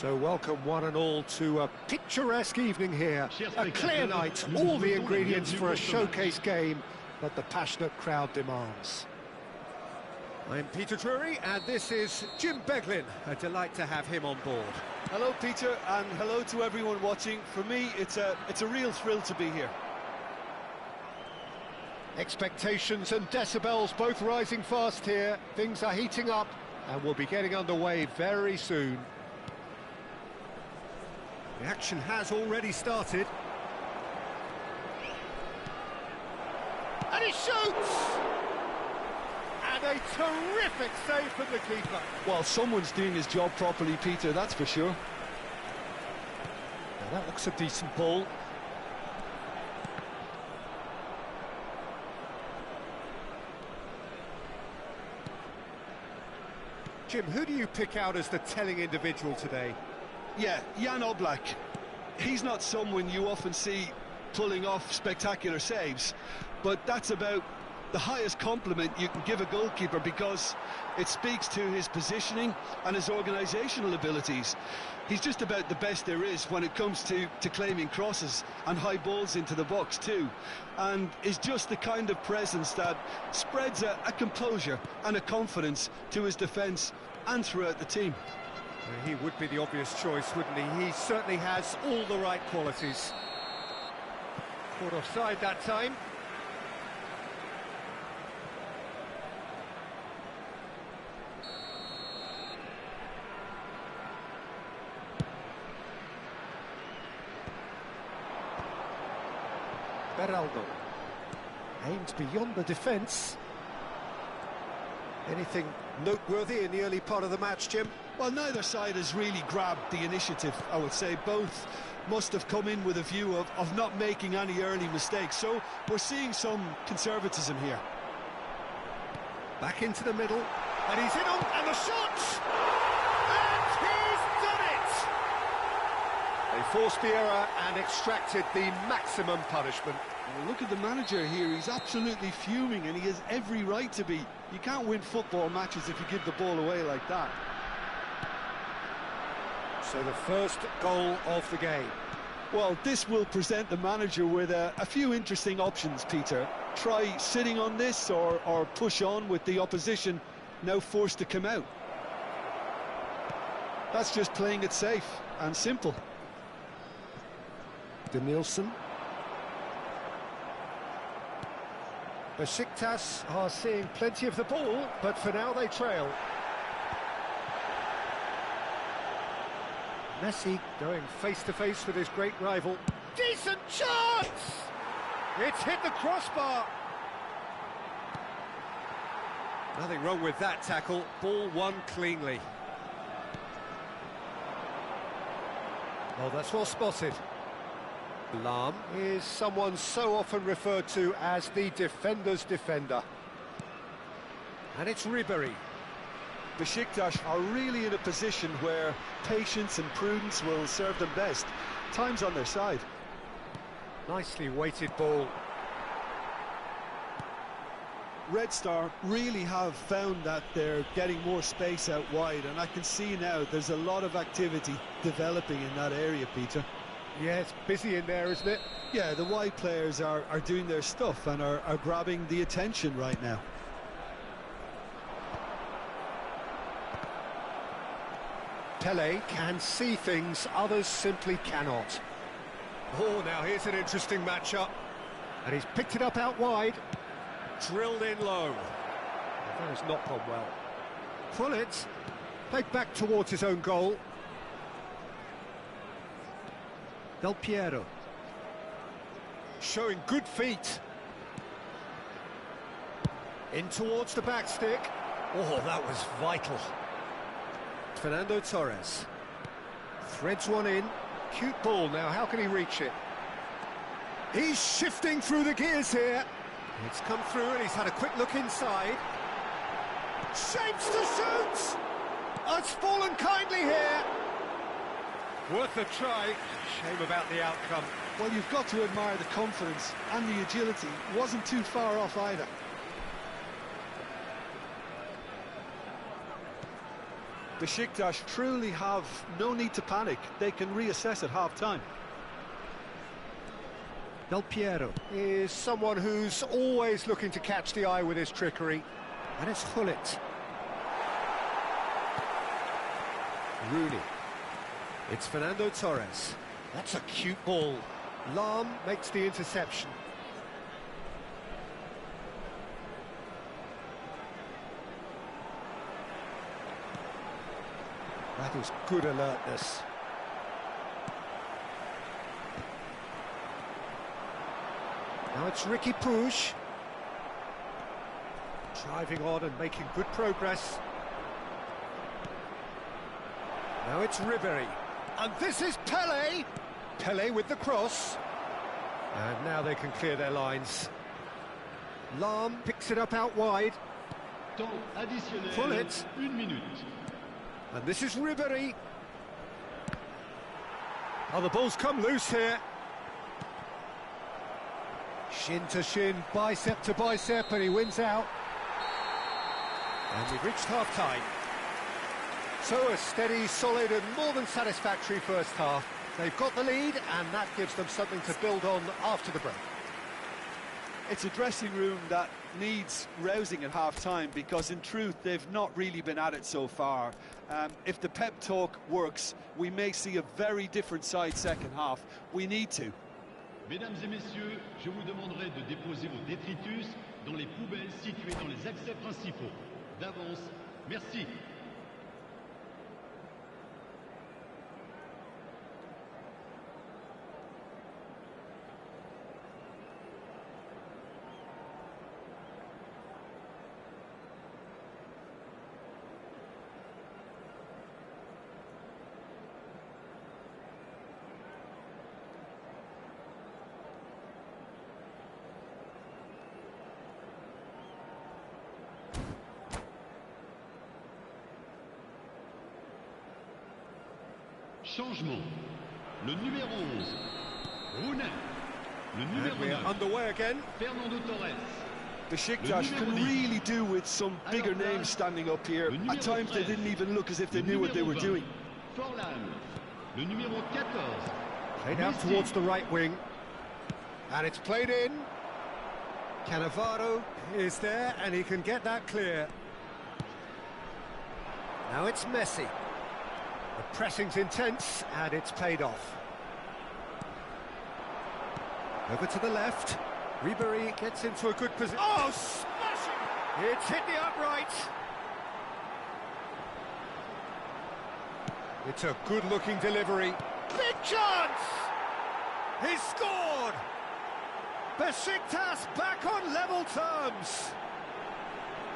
So welcome one and all to a picturesque evening here. A clear night, all the ingredients for a showcase game that the passionate crowd demands. I'm Peter Drury and this is Jim Beglin. A delight to have him on board. Hello Peter, and hello to everyone watching. For me, it's a real thrill to be here. Expectations and decibels both rising fast here. Things are heating up and we'll be getting underway very soon. The action has already started. And he shoots! And a terrific save from the keeper. Well, someone's doing his job properly, Peter, that's for sure. Now that looks a decent ball. Jim, who do you pick out as the telling individual today? Yeah, Jan Oblak. He's not someone you often see pulling off spectacular saves, but that's about the highest compliment you can give a goalkeeper, because it speaks to his positioning and his organisational abilities. He's just about the best there is when it comes to claiming crosses and high balls into the box too, and is just the kind of presence that spreads a composure and a confidence to his defence and throughout the team. He would be the obvious choice, wouldn't he? He certainly has all the right qualities. Caught offside that time. Beraldo aimed beyond the defence. Anything noteworthy in the early part of the match, Jim? Well, neither side has really grabbed the initiative, I would say. Both must have come in with a view of not making any early mistakes, so we're seeing some conservatism here. Back into the middle, and he's in on, and the shot! And he's done it! They forced the error and extracted the maximum punishment. Well, look at the manager here, he's absolutely fuming, and he has every right to be. You can't win football matches if you give the ball away like that. So the first goal of the game. Well, this will present the manager with a few interesting options, Peter. Try sitting on this or push on with the opposition now forced to come out. That's just playing it safe and simple. Danielson. Besiktas are seeing plenty of the ball, but for now they trail. Messi going face-to-face with his great rival. Decent chance! It's hit the crossbar. Nothing wrong with that tackle. Ball won cleanly. Oh, that's well spotted. Lahm is someone so often referred to as the defender's defender. And it's Ribery. Besiktas are really in a position where patience and prudence will serve them best. Time's on their side. Nicely weighted ball. Red Star really have found that they're getting more space out wide, and I can see now there's a lot of activity developing in that area, Peter. Yeah, it's busy in there, isn't it? Yeah, the wide players are doing their stuff and are grabbing the attention right now. Pele can see things others simply cannot. Oh, now here's an interesting matchup. And he's picked it up out wide. Drilled in low. That has not gone well. Pullet played back towards his own goal. Del Piero. Showing good feet. In towards the back stick. Oh, that was vital. Fernando Torres threads one in. Cute ball. Now how can he reach it? He's shifting through the gears here. It's come through and he's had a quick look inside. Shapes to shoot. Oh, it's fallen kindly here. Worth a try. Shame about the outcome. Well, you've got to admire the confidence and the agility. Wasn't too far off either. Besiktas truly have no need to panic. They can reassess at half-time. Del Piero is someone who's always looking to catch the eye with his trickery. And it's Hullet. Rooney. It's Fernando Torres. That's a cute ball. Lahm makes the interception. That is good alertness. Now it's Ricky Puig. Driving on and making good progress. Now it's Ribery. And this is Pele. Pele with the cross. And now they can clear their lines. Lahm picks it up out wide. Full it. 1 minute. And this is Ribery. Oh, the ball's come loose here. Shin to shin, bicep to bicep, and he wins out. And we've reached half-time. So a steady, solid and more than satisfactory first half. They've got the lead, and that gives them something to build on after the break. It's a dressing room that needs rousing at half-time because, in truth, they've not really been at it so far. If the pep talk works, we may see a very different side second half. We need to. Mesdames et messieurs, je vous demanderai de déposer vos détritus dans les poubelles situées dans les accès principaux. D'avance, merci. Changement. Le numéro 11, Rooney. Le numéro And we are 9, underway again. Fernando Torres. Besiktas can really do with some bigger names standing up here. At times they didn't even look as if they knew what they were doing. Forlan. Le numéro 14. Played out towards the right wing. And it's played in. Cannavaro is there, and he can get that clear. Now it's Messi. The pressing's intense, and it's paid off. Over to the left. Ribery gets into a good position. Oh, smashing! It's hit the upright. It's a good-looking delivery. Big chance! He scored! Besiktas back on level terms.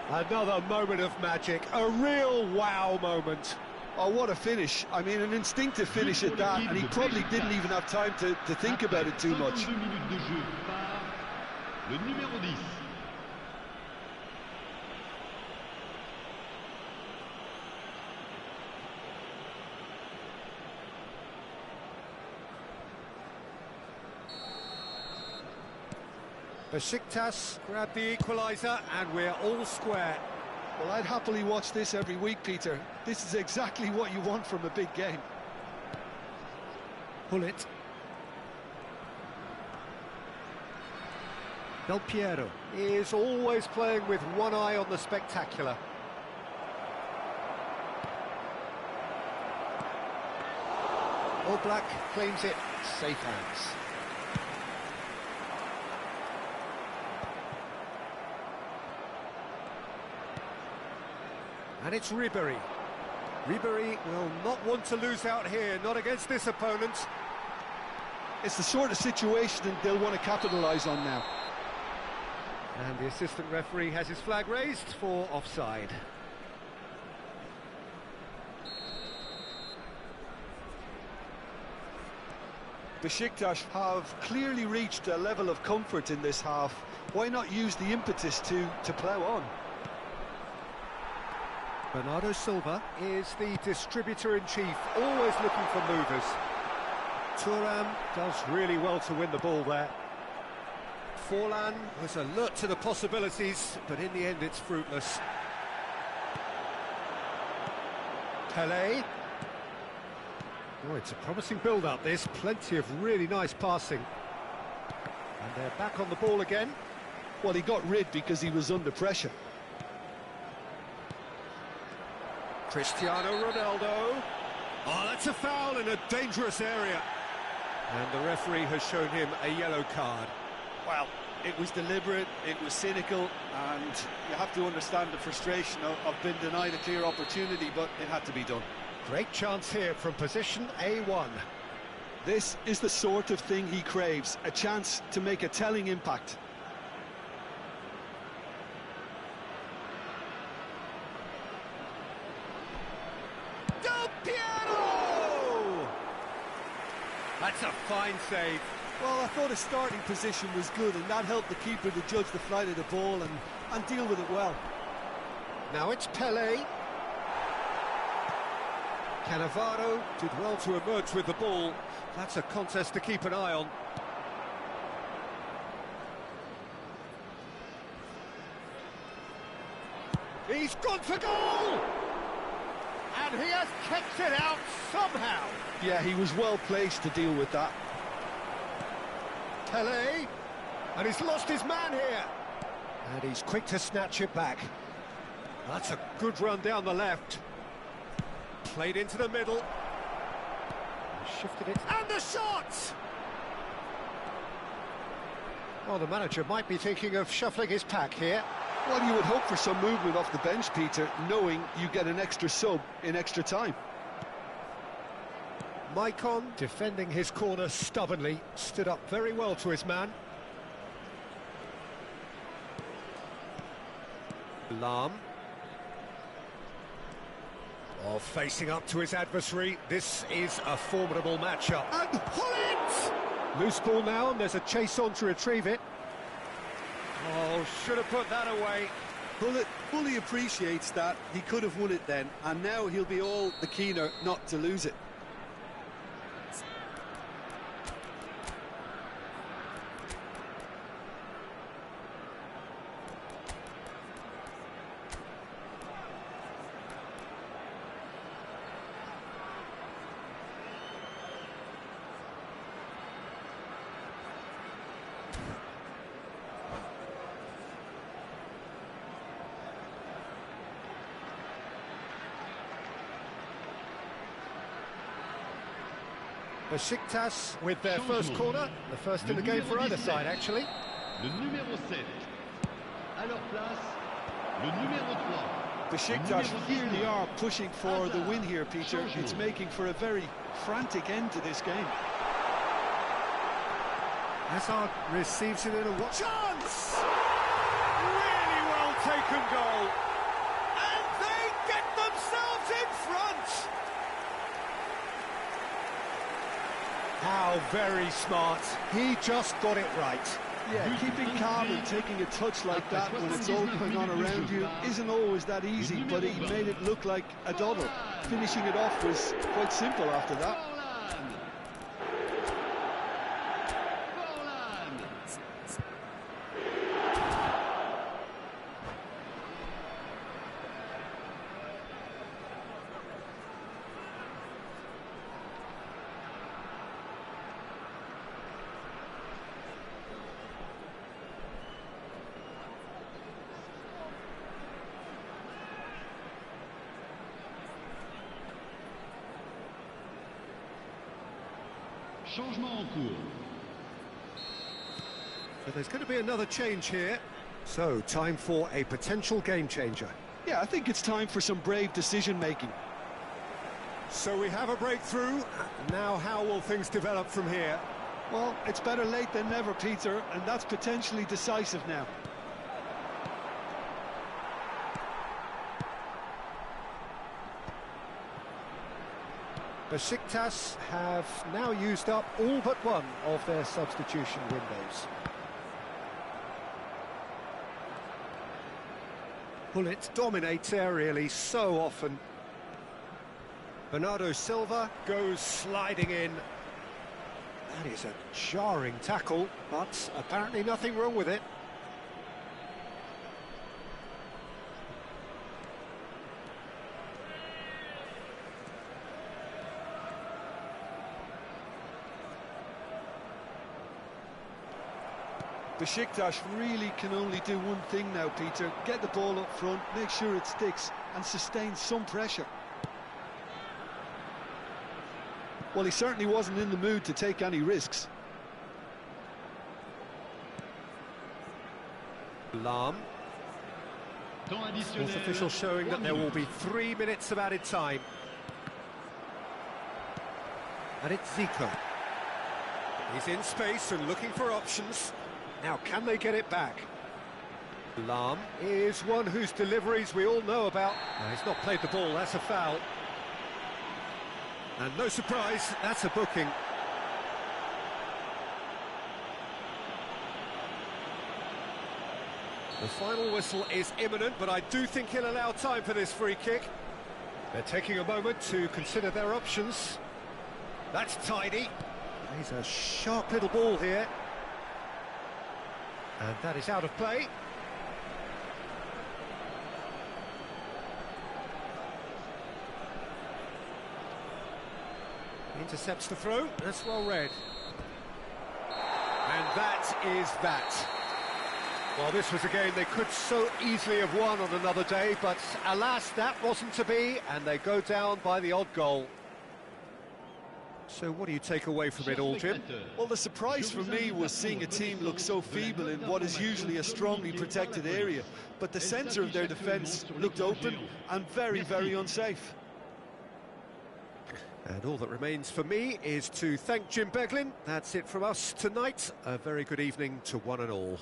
Another moment of magic, a real wow moment. Oh, what a finish. I mean, an instinctive finish at that, and he probably didn't even have time to think about it too much. 52 minutes de jeu par le numéro 10. Besiktas grab the equaliser, and we're all square. Well, I'd happily watch this every week, Peter. This is exactly what you want from a big game. Hullet. Del Piero is always playing with one eye on the spectacular. Oblak claims it, safe hands. And it's Ribery. Ribery will not want to lose out here, not against this opponent. It's the sort of situation that they'll want to capitalise on now. And the assistant referee has his flag raised for offside. Besiktas have clearly reached a level of comfort in this half. Why not use the impetus to plough on? Bernardo Silva is the distributor-in-chief, always looking for movers. Thuram does really well to win the ball there. Forlan was alert to the possibilities, but in the end it's fruitless. Pele. Oh, it's a promising build-up, this. Plenty of really nice passing. And they're back on the ball again. Well, he got rid because he was under pressure. Cristiano Ronaldo. Oh, that's a foul in a dangerous area. And the referee has shown him a yellow card. Well, it was deliberate, it was cynical, and you have to understand the frustration of being denied a clear opportunity, but it had to be done. Great chance here from position A1. This is the sort of thing he craves, a chance to make a telling impact. Del Piero! That's a fine save. Well, I thought his starting position was good, and that helped the keeper to judge the flight of the ball and deal with it well. Now it's Pele. Cannavaro did well to emerge with the ball. That's a contest to keep an eye on. He's gone for goal! And he has kept it out somehow. Yeah, he was well placed to deal with that. Pele, and he's lost his man here. And he's quick to snatch it back. That's a good run down the left. Played into the middle. Shifted it. And the shot! Well, the manager might be thinking of shuffling his pack here. Well, you would hope for some movement off the bench, Peter, knowing you get an extra sub in extra time. Maicon, defending his corner stubbornly, stood up very well to his man. Lam. Oh, facing up to his adversary. This is a formidable matchup. And pull it! Loose ball now, and there's a chase on to retrieve it. Oh, should have put that away. Bullet fully appreciates that. He could have won it then, and now he'll be all the keener not to lose it. Besiktas with their first corner, the first in the game for either side, actually. Le numéro 7. À leur place, le numéro 3. Besiktas really are pushing for the win here, Peter. It's making for a very frantic end to this game. Hazard receives it in a chance! Really well taken goal. And they get themselves in front! How very smart. He just got it right. Yeah, keeping calm and taking a touch like that when it's all going on around you isn't always that easy, but he made it look like a doddle. Finishing it off was quite simple after that. Changement en cours. So there's going to be another change here. So, time for a potential game changer. Yeah, I think it's time for some brave decision-making. So we have a breakthrough. Now how will things develop from here? Well, it's better late than never, Peter, and that's potentially decisive now. Besiktas have now used up all but one of their substitution windows. Bullet dominates aerially so often. Bernardo Silva goes sliding in. That is a jarring tackle, but apparently nothing wrong with it. Besiktas really can only do one thing now, Peter. Get the ball up front, make sure it sticks, and sustain some pressure. Well, he certainly wasn't in the mood to take any risks. Lahm. Fourth official showing that there will be 3 minutes of added time. And it's Zico. He's in space and looking for options. Now, can they get it back? Lahm is one whose deliveries we all know about. He's not played the ball, that's a foul. And no surprise, that's a booking. The final whistle is imminent, but I do think he'll allow time for this free kick. They're taking a moment to consider their options. That's tidy. He's a sharp little ball here. And that is out of play. Intercepts the throw, that's well read. And that is that. Well, this was a game they could so easily have won on another day, but alas, that wasn't to be, and they go down by the odd goal. So what do you take away from it all, Jim? Well, the surprise for me was seeing a team look so feeble in what is usually a strongly protected area, but the centre of their defence looked open and very, very unsafe. And all that remains for me is to thank Jim Beglin. That's it from us tonight. A very good evening to one and all.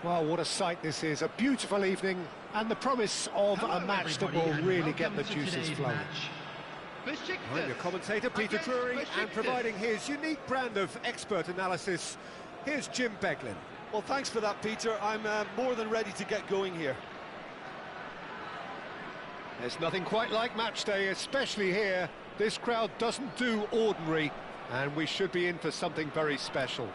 Well, what a sight this is. A beautiful evening and the promise of a match that will really get the juices flowing. I'm your commentator, Peter Drury, and providing his unique brand of expert analysis, here's Jim Beglin. Well, thanks for that, Peter. I'm more than ready to get going here. There's nothing quite like match day, especially here. This crowd doesn't do ordinary, and we should be in for something very special.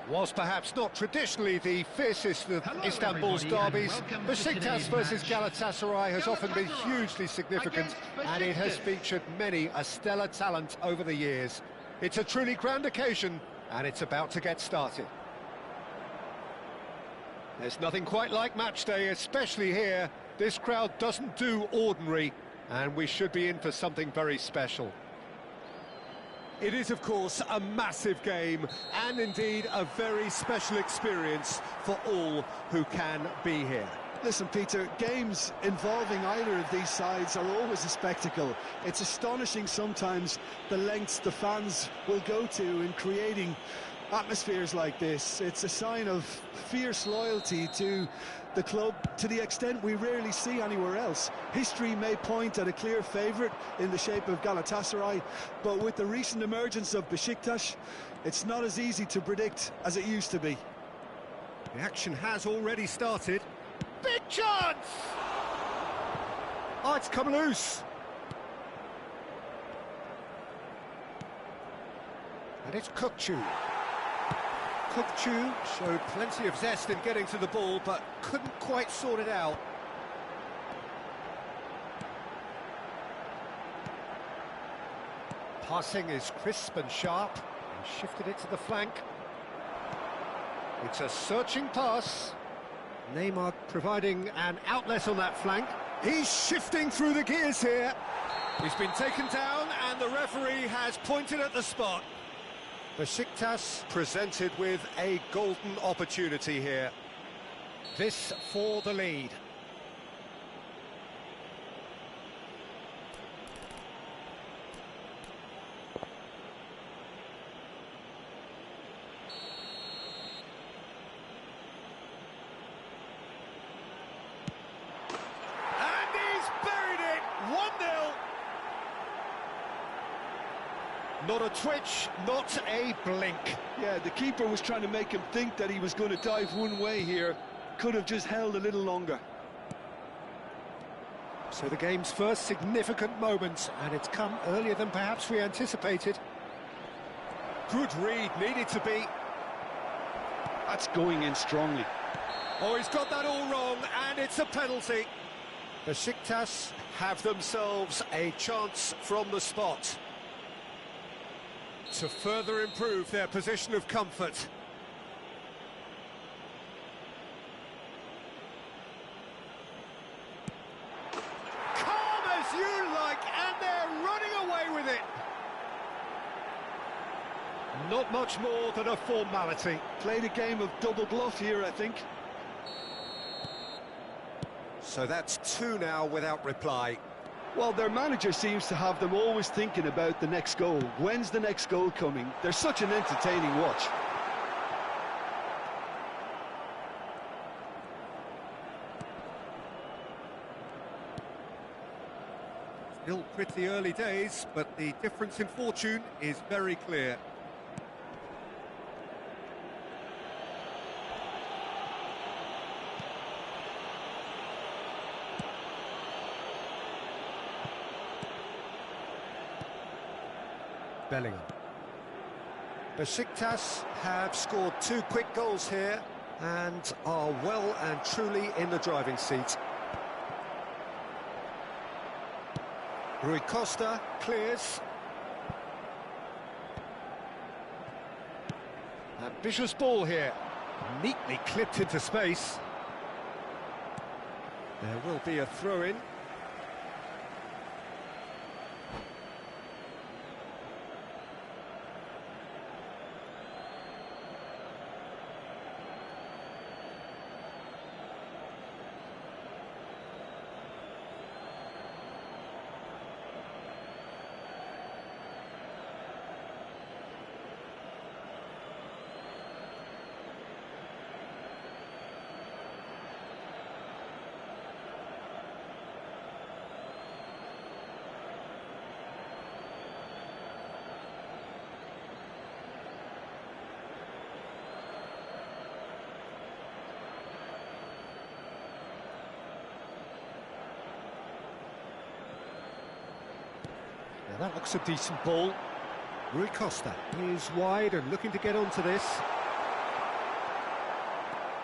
Was perhaps not traditionally the fiercest of Hello, Istanbul's everybody, derbies, and welcome to Besiktas today's versus match. Galatasaray has often been Galatasaray hugely significant, against and it has Besiktas. featured many a stellar talent over the years. It's a truly grand occasion, and it's about to get started. There's nothing quite like match day, especially here. This crowd doesn't do ordinary, and we should be in for something very special. It is, of course, a massive game, and indeed a very special experience for all who can be here. Listen, Peter, games involving either of these sides are always a spectacle. It's astonishing sometimes the lengths the fans will go to in creating atmospheres like this. It's a sign of fierce loyalty to the club to the extent we rarely see anywhere else. History may point at a clear favourite in the shape of Galatasaray, but with the recent emergence of Besiktas, it's not as easy to predict as it used to be. The action has already started. Big chance! Oh, it's come loose. And it's Kukçu. Kukçu showed plenty of zest in getting to the ball, but couldn't quite sort it out. Passing is crisp and sharp, and shifted it to the flank. It's a searching pass. Neymar providing an outlet on that flank. He's shifting through the gears here. He's been taken down, and the referee has pointed at the spot. Besiktas presented with a golden opportunity here. This for the lead. And he's buried it! 1-0. Not a twitch, not a blink. Yeah, the keeper was trying to make him think that he was going to dive one way here. Could have just held a little longer. So the game's first significant moment, and it's come earlier than perhaps we anticipated. Good read, needed to be. That's going in strongly. Oh, he's got that all wrong, and it's a penalty. Besiktas have themselves a chance from the spot to further improve their position of comfort. Calm as you like, and they're running away with it. Not much more than a formality. Played a game of double bluff here, I think. So that's two now without reply. Well, their manager seems to have them always thinking about the next goal. When's the next goal coming? They're such an entertaining watch. Still pretty early days, but the difference in fortune is very clear. Bellingham. Besiktas have scored two quick goals here and are well and truly in the driving seat. Rui Costa clears. Ambitious ball here, neatly clipped into space. There will be a throw-in. Now that looks a decent ball. Rui Costa is wide and looking to get onto this.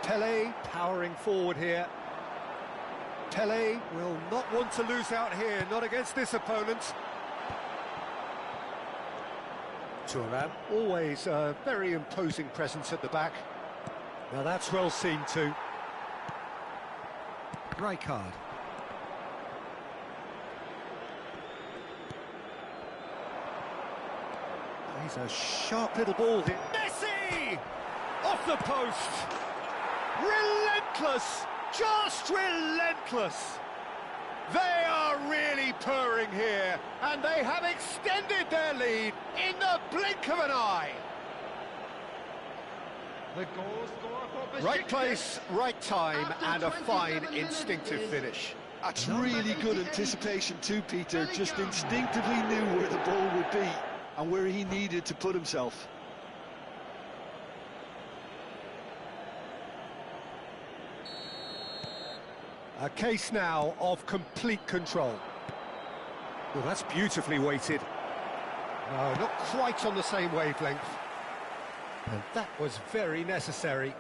Pele powering forward here. Pele will not want to lose out here, not against this opponent. Thuram, always a very imposing presence at the back. Now that's well seen too. Rijkaard. He's a sharp little ball here. Messi! Off the post! Relentless! Just relentless! They are really purring here, and they have extended their lead in the blink of an eye. Right place, right time, and a fine instinctive finish. That's really good anticipation too, Peter. Just instinctively knew where the ball would be and where he needed to put himself. A case now of complete control. Well, that's beautifully weighted. No, not quite on the same wavelength. And that was very necessary.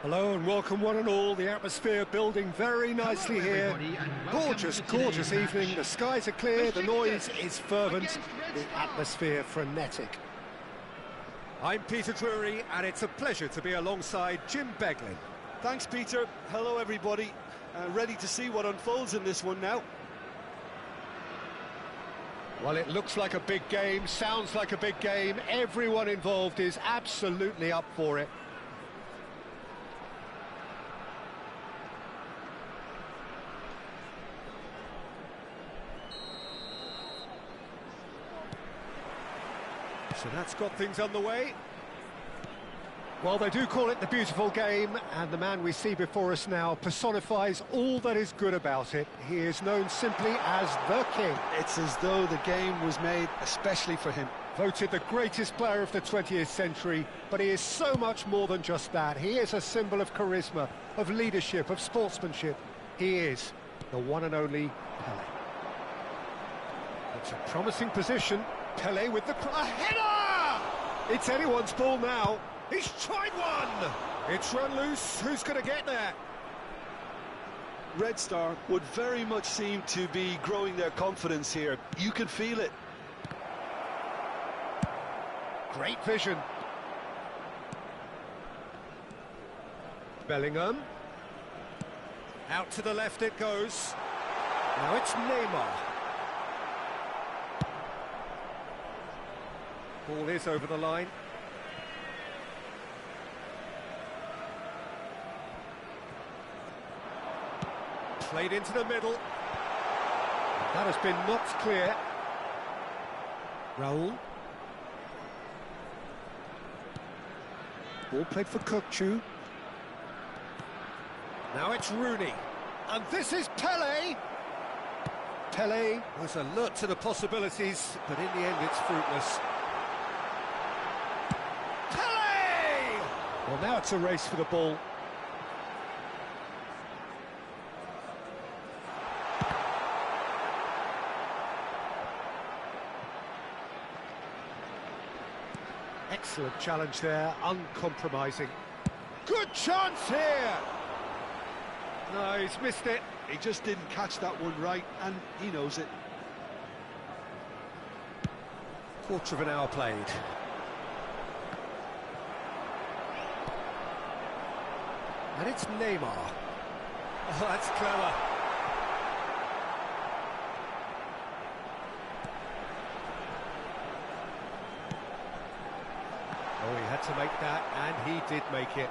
Hello and welcome one and all. The atmosphere building very nicely here. Gorgeous, gorgeous evening. The skies are clear, the noise is fervent, the atmosphere frenetic. I'm Peter Drury and it's a pleasure to be alongside Jim Beglin. Thanks, Peter. Hello, everybody. Ready to see what unfolds in this one now. Well, it looks like a big game, sounds like a big game. Everyone involved is absolutely up for it. So that's got things underway. Well, they do call it the beautiful game, and the man we see before us now personifies all that is good about it. He is known simply as the King. It's as though the game was made especially for him. Voted the greatest player of the 20th century, but he is so much more than just that. He is a symbol of charisma, of leadership, of sportsmanship. He is the one and only Pelé. It's a promising position. Pelé with the... a header! It's anyone's ball now. He's tried one! It's run loose. Who's going to get there? Red Star would very much seem to be growing their confidence here. You can feel it. Great vision. Bellingham. Out to the left it goes. Now it's Neymar. Ball is over the line. Played into the middle. That has been knocked clear. Raul. Ball played for Kokchu. Now it's Rooney. And this is Pelé. Pelé was alert to the possibilities, but in the end it's fruitless. Pelé! Well, now it's a race for the ball. Excellent challenge there, uncompromising. Good chance here! No, he's missed it. He just didn't catch that one right, and he knows it. Quarter of an hour played. And it's Neymar. Oh, that's clever. Oh, he had to make that, and he did make it.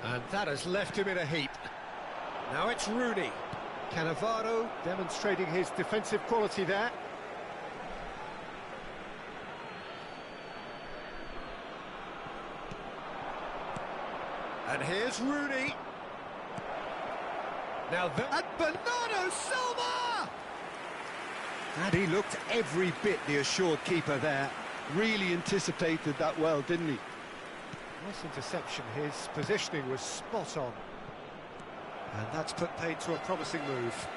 And that has left him in a heap. Now it's Rooney. Cannavaro demonstrating his defensive quality there. And here's Rooney. Now that Bernardo Silva! And he looked every bit the assured keeper there. Really anticipated that well, didn't he? Nice interception. His positioning was spot on. And that's put paid to a promising move.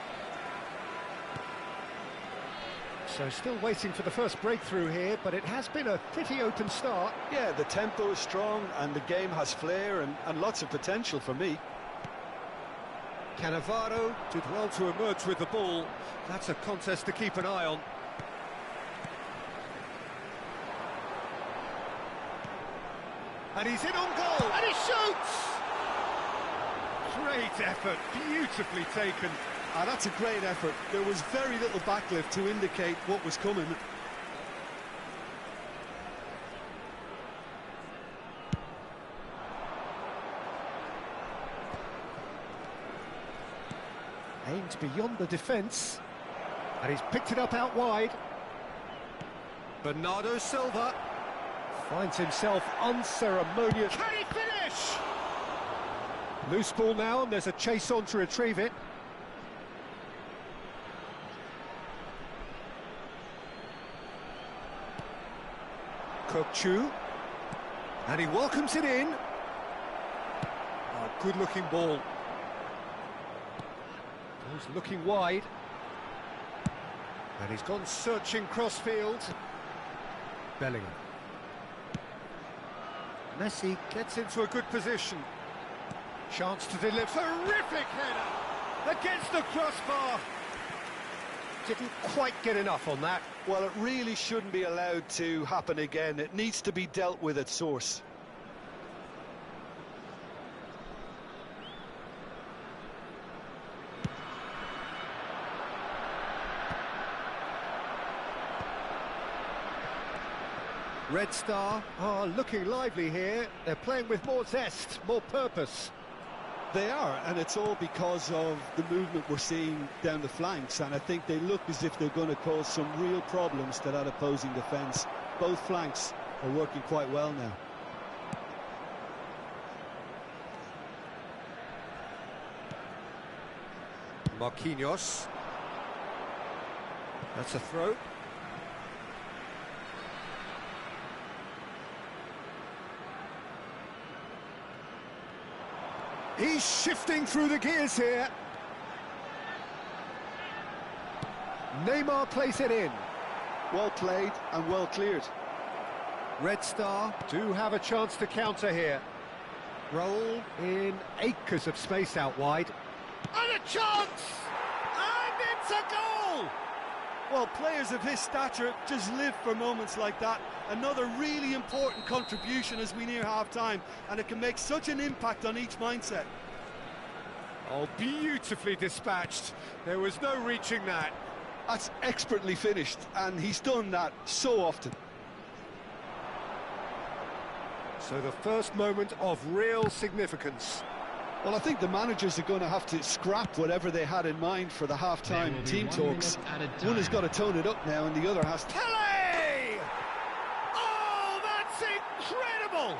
So still waiting for the first breakthrough here, but it has been a pretty open start. Yeah, the tempo is strong and the game has flair and lots of potential for me. Cannavaro did well to emerge with the ball. That's a contest to keep an eye on. And he's in on goal, and he shoots! Great effort, beautifully taken. Ah, that's a great effort. There was very little backlift to indicate what was coming. Aimed beyond the defence, and he's picked it up out wide. Bernardo Silva finds himself unceremonious. Can he finish? Loose ball now, and there's a chase on to retrieve it. Kokchu, and he welcomes it in. Oh, good-looking ball. He's looking wide. And he's gone searching crossfield. Bellingham. Messi gets into a good position. Chance to deliver. Terrific header against the crossbar. Didn't quite get enough on that. Well, it really shouldn't be allowed to happen again. It needs to be dealt with at source. Red Star are looking lively here. They're playing with more zest, more purpose. They are, and it's all because of the movement we're seeing down the flanks, and I think they look as if they're going to cause some real problems to that opposing defence. Both flanks are working quite well now. Marquinhos. That's a throw. He's shifting through the gears here. Neymar plays it in. Well played and well cleared. Red Star do have a chance to counter here. Roll in acres of space out wide. And a chance! And it's a goal! Well, players of his stature just live for moments like that. Another really important contribution as we near half-time, and it can make such an impact on each mindset. Oh, beautifully dispatched. There was no reaching that. That's expertly finished, and he's done that so often. So the first moment of real significance. Well, I think the managers are going to have to scrap whatever they had in mind for the half-time team talks. One has got to tone it up now, and the other has to... Pele! Oh, that's incredible!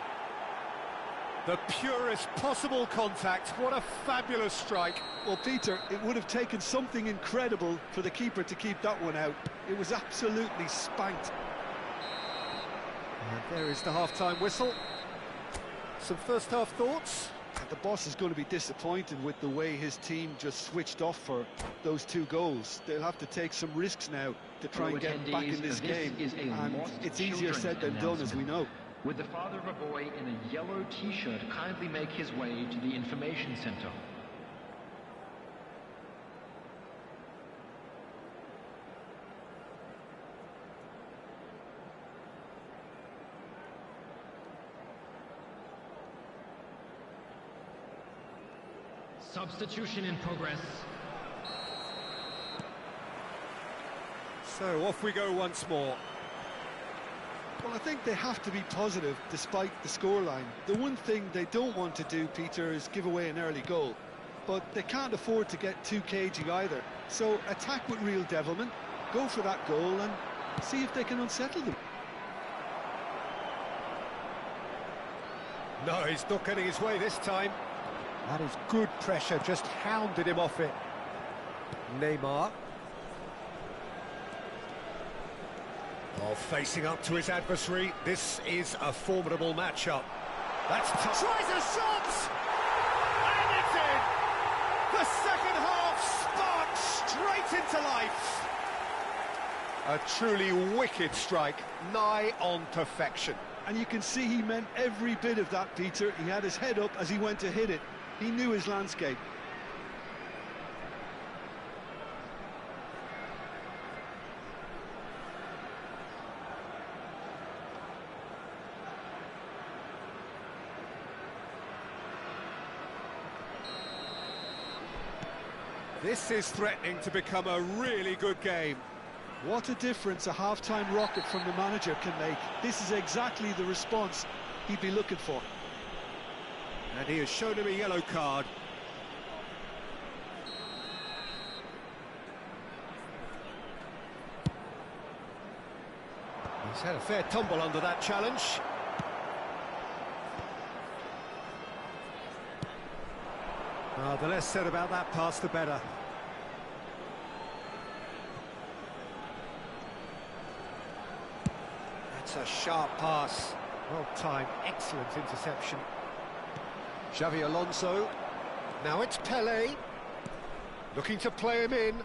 The purest possible contact. What a fabulous strike. Well, Peter, it would have taken something incredible for the keeper to keep that one out. It was absolutely spanked. And there is the half-time whistle. Some first-half thoughts? The boss is going to be disappointed with the way his team just switched off for those two goals. They'll have to take some risks now to try and get back in this game. And it's easier said than done, as we know. Would the father of a boy in a yellow t-shirt kindly make his way to the information center? Substitution in progress. So off we go once more. Well, I think they have to be positive despite the scoreline. The one thing they don't want to do, Peter, is give away an early goal. But they can't afford to get too cagey either. So attack with real devilment, go for that goal and see if they can unsettle them. No, he's not getting his way this time. That is good pressure, just hounded him off it. Neymar. Oh, facing up to his adversary. This is a formidable matchup. That's tough. Tries a shot! And it's in! The second half sparks straight into life. A truly wicked strike, nigh on perfection. And you can see he meant every bit of that, Peter. He had his head up as he went to hit it. He knew his landscape. This is threatening to become a really good game. What a difference a half-time rocket from the manager can make. This is exactly the response he'd be looking for. And he has shown him a yellow card. He's had a fair tumble under that challenge. The less said about that pass, the better. That's a sharp pass. Well timed, excellent interception. Xavi Alonso. Now it's Pele. Looking to play him in.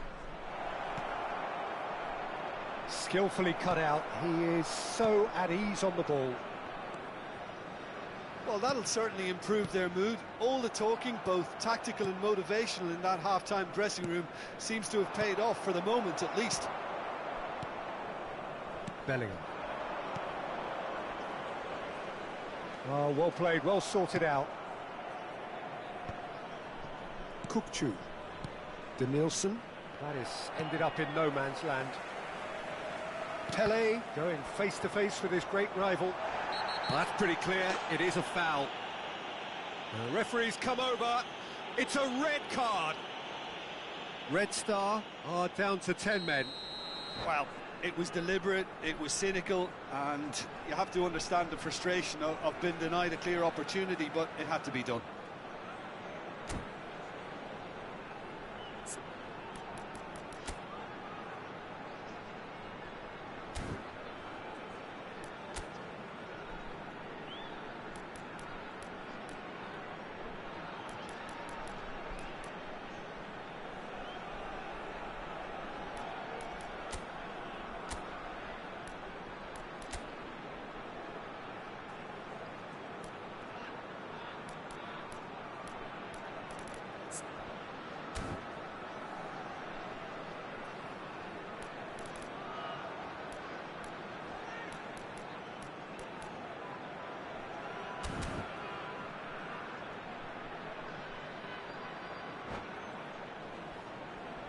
Skillfully cut out. He is so at ease on the ball. Well, that'll certainly improve their mood. All the talking, both tactical and motivational, in that half-time dressing room seems to have paid off for the moment, at least. Bellingham. Oh, well played, well sorted out. Kukçu. Denilson. That is ended up in no man's land. Pele going face-to-face with his great rival. Well, that's pretty clear, it is a foul. The referee's come over, it's a red card. Red Star are down to 10 men. Well, it was deliberate, it was cynical, and you have to understand the frustration of being denied a clear opportunity, but it had to be done.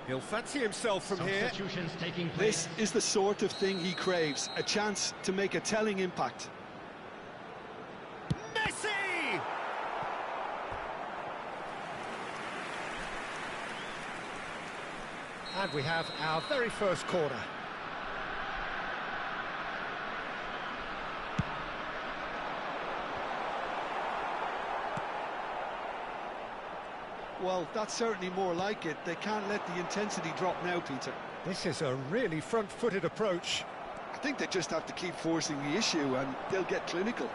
He'll fancy himself from here. Substitutions taking place. This is the sort of thing he craves, a chance to make a telling impact. Messi! And we have our very first corner. Well, that's certainly more like it. They can't let the intensity drop now, Peter. This is a really front-footed approach. I think they just have to keep forcing the issue and they'll get clinical.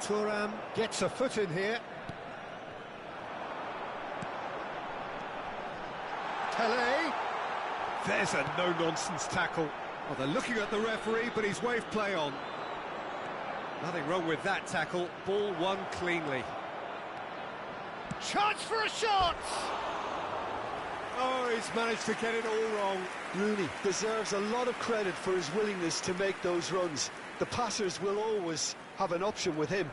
Thuram gets a foot in here. Pele. There's a no-nonsense tackle. Well, they're looking at the referee, but he's waved play on. Nothing wrong with that tackle. Ball won cleanly. Chance for a shot! Oh, he's managed to get it all wrong. Rooney deserves a lot of credit for his willingness to make those runs. The passers will always have an option with him.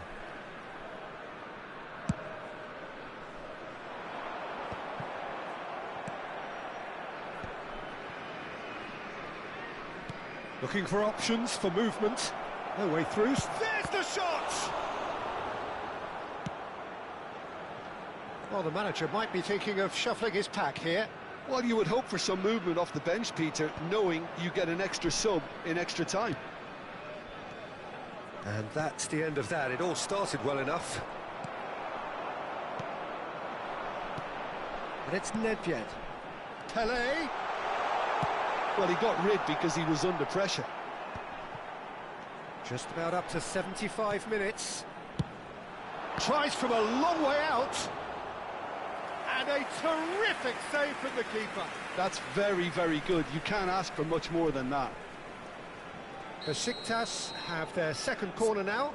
Looking for options for movement. No way through. There's the shot! Well, the manager might be thinking of shuffling his pack here. Well, you would hope for some movement off the bench, Peter, knowing you get an extra sub in extra time. And that's the end of that. It all started well enough. And it's Nedved. Pele. Well, he got rid because he was under pressure. Just about up to 75 minutes. Tries from a long way out. And a terrific save from the keeper. That's very, very good. You can't ask for much more than that. Besiktas have their second corner now.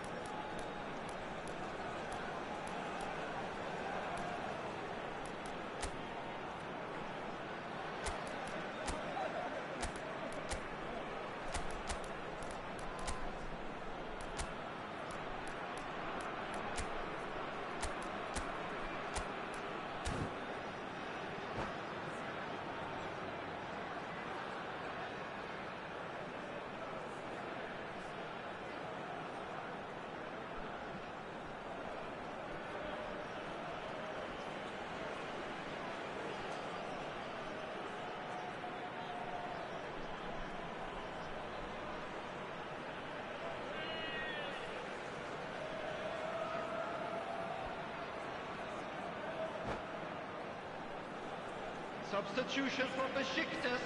Substitution for Besiktas.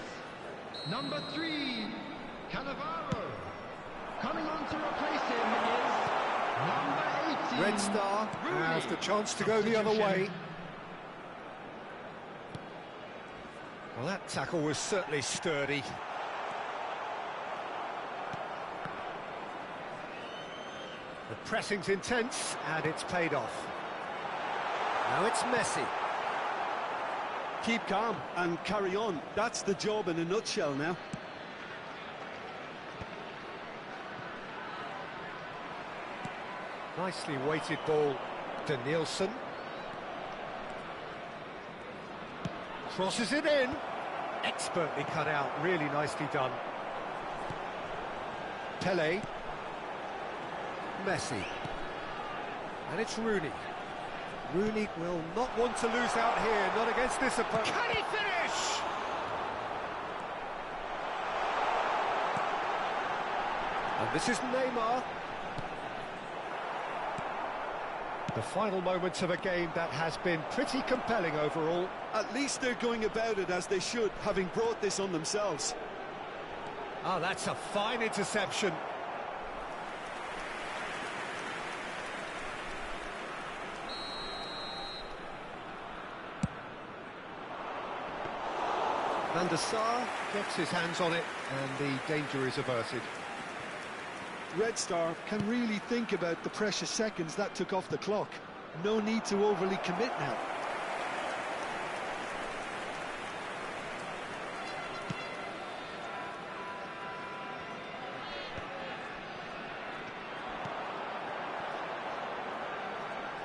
Number 3, Cannavaro. Coming on to replace him is number 18. Red Star Rooney. has the chance to go the other way. Well, that tackle was certainly sturdy. The pressing's intense, and it's paid off. Now it's Messi. Keep calm and carry on. That's the job in a nutshell now. Nicely weighted ball to Nielsen. Crosses it in. Expertly cut out, really nicely done. Pele. Messi. And it's Rooney. Rooney will not want to lose out here, not against this opponent. Can he finish? And this is Neymar. The final moments of a game that has been pretty compelling overall. At least they're going about it as they should, having brought this on themselves. Oh, that's a fine interception. Van der Sar gets his hands on it, and the danger is averted. Red Star can really think about the precious seconds that took off the clock. No need to overly commit now.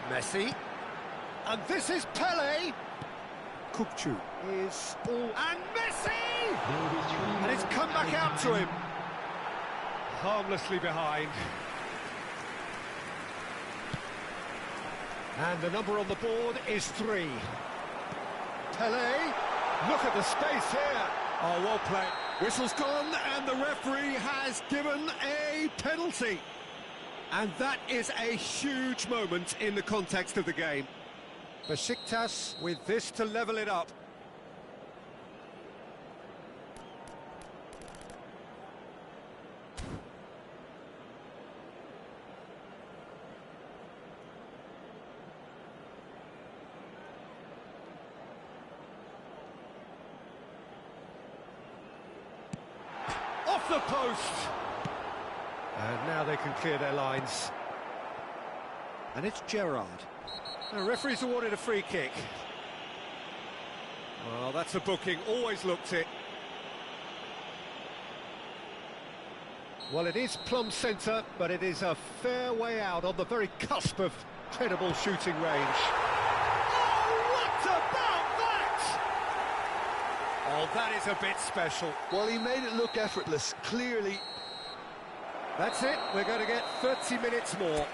Messi. And this is Pele. Kukçu is all... And Messi! And it's come back out to him. Harmlessly behind. And the number on the board is 3. Pele, look at the space here. Oh, well played. Whistle's gone, and the referee has given a penalty. And that is a huge moment in the context of the game. Besiktas with this to level it up. Off the post! And now they can clear their lines. And it's Gerrard. The referee's awarded a free kick. Well, that's a booking, always looked it. Well, it is plumb centre, but it is a fair way out on the very cusp of credible shooting range. Oh, what about that? Oh, that is a bit special. Well, he made it look effortless, clearly. That's it, we're going to get 30 minutes more.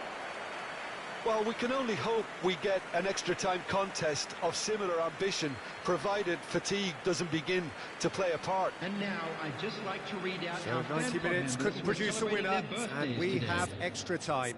Well, we can only hope we get an extra-time contest of similar ambition, provided fatigue doesn't begin to play a part. And now, I'd just like to read out So our 90 minutes couldn't produce a winner, and we have extra time.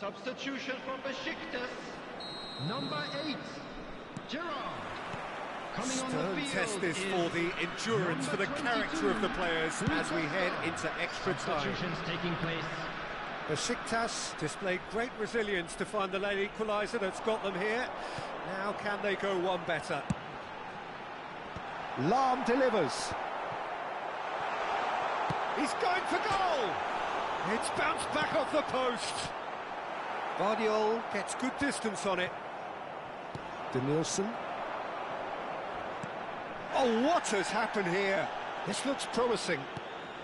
Substitution for Besiktas, number 8, Gerrard. Coming on the Stern field test this for the endurance, for the character of the players as we head into extra time. Substitutions taking place. Besiktas displayed great resilience to find the late equaliser that's got them here. Now can they go one better? Lahm delivers. He's going for goal! It's bounced back off the post. Guardiola gets good distance on it. De Nielsen. Oh, what has happened here? This looks promising.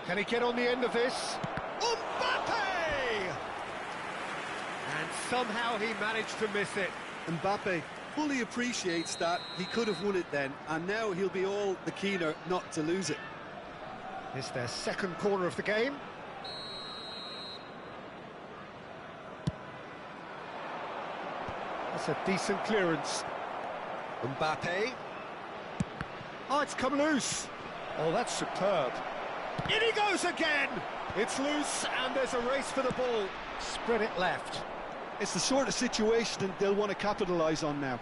Can he get on the end of this? Mbappe! And somehow he managed to miss it. Mbappe fully appreciates that he could have won it then, and now he'll be all the keener not to lose it. It's their second corner of the game. That's a decent clearance. Mbappe. Oh, it's come loose. Oh, that's superb. In he goes again! It's loose, and there's a race for the ball. Spread it left. It's the sort of situation that they'll want to capitalise on now.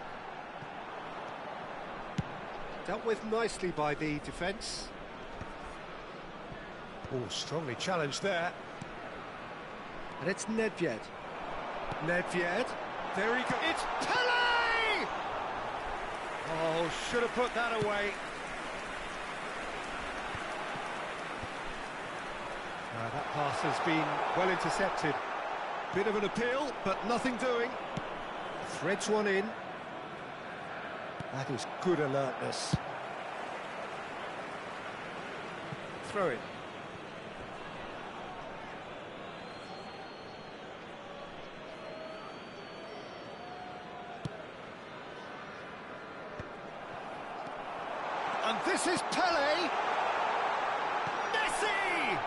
Dealt with nicely by the defence. Oh, strongly challenged there. And it's Nedved. Nedved. There he goes. It's Pele! Oh, should have put that away. That pass has been well intercepted. Bit of an appeal, but nothing doing. Threads one in. That is good alertness. Throw it. And this is Pele! Messi!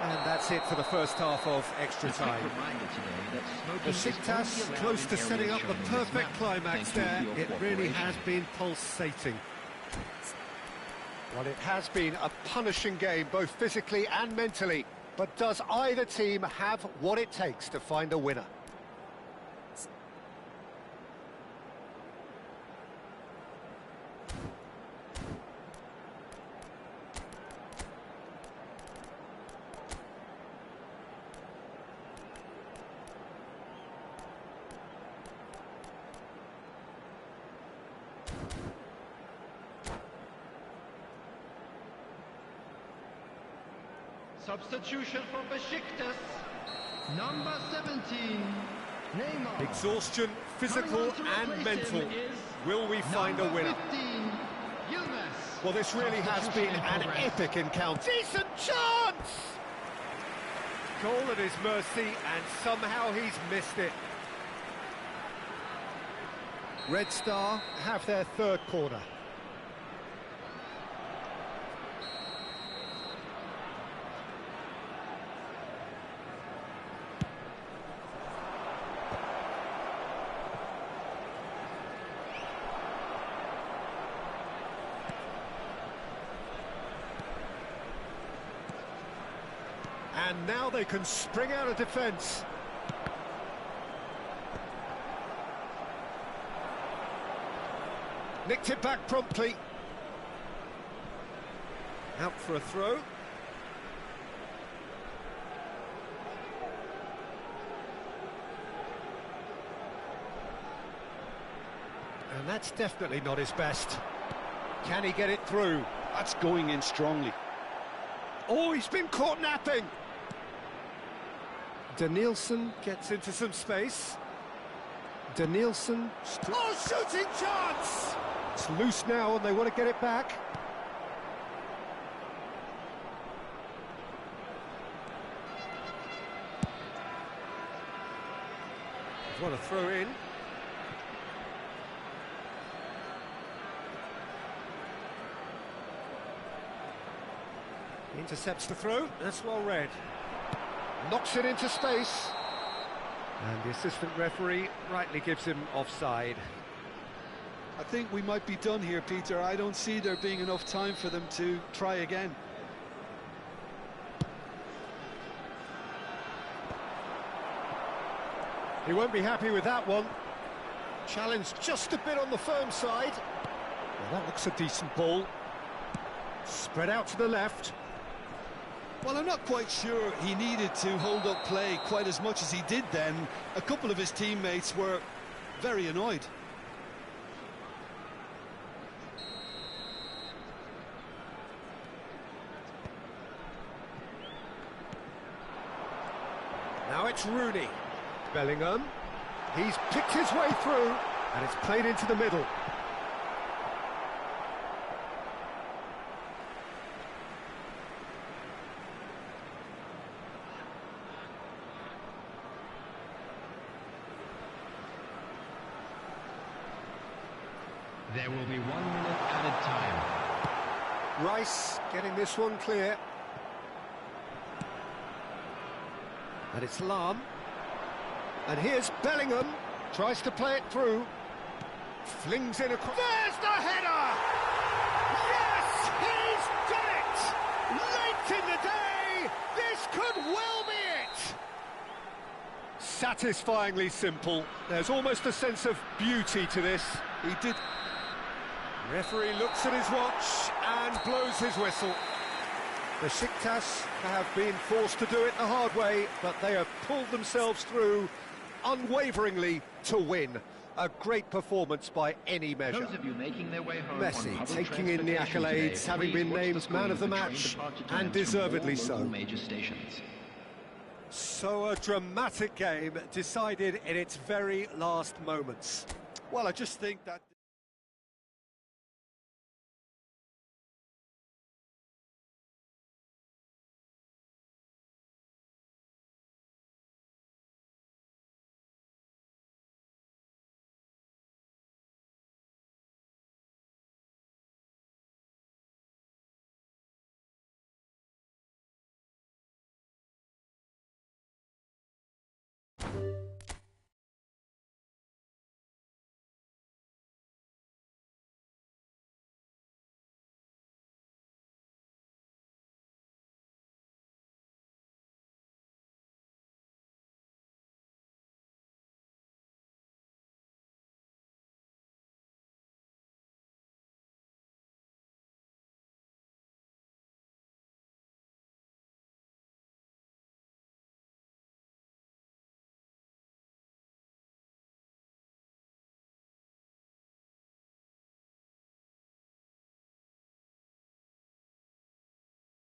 And that's it for the first half of extra time. Besiktas close to setting up the perfect climax there. It really has been pulsating. Well, it has been a punishing game, both physically and mentally. But does either team have what it takes to find a winner? Substitution for Besiktas. Number 17, Neymar. Exhaustion, physical and mental. Will we find a winner? 15, Yilmaz. Well, this really has been an epic encounter. Decent chance! Goal at his mercy, and somehow he's missed it. Red Star have their third corner. And now they can spring out of defence. Nicked it back promptly. Out for a throw. And that's definitely not his best. Can he get it through? That's going in strongly. Oh, he's been caught napping. Danielson gets into some space. Danielson. Oh, shooting chance! It's loose now and they want to get it back. They want to throw in. Intercepts the throw, that's well read. Knocks it into space. And the assistant referee rightly gives him offside. I think we might be done here, Peter. I don't see there being enough time for them to try again. He won't be happy with that one. Challenged just a bit on the firm side. Well, that looks a decent ball. Spread out to the left. Well, I'm not quite sure he needed to hold up play quite as much as he did then. A couple of his teammates were very annoyed. Now it's Rooney. Bellingham. He's picked his way through, and it's played into the middle. There will be 1 minute added time. Rice getting this one clear. And it's Lam. And here's Bellingham. Tries to play it through. Flings in across. There's the header! Yes, he's done it! Late in the day, this could well be it! Satisfyingly simple. There's almost a sense of beauty to this. He did. Referee looks at his watch and blows his whistle. Besiktas have been forced to do it the hard way, but they have pulled themselves through unwaveringly to win. A great performance by any measure. Those of you making their way home Messi on taking in the transportation accolades, today, having please been watch the named man of the screens for train match, departure and times from deservedly all so. local major stations. So a dramatic game decided in its very last moments. Well, I just think that...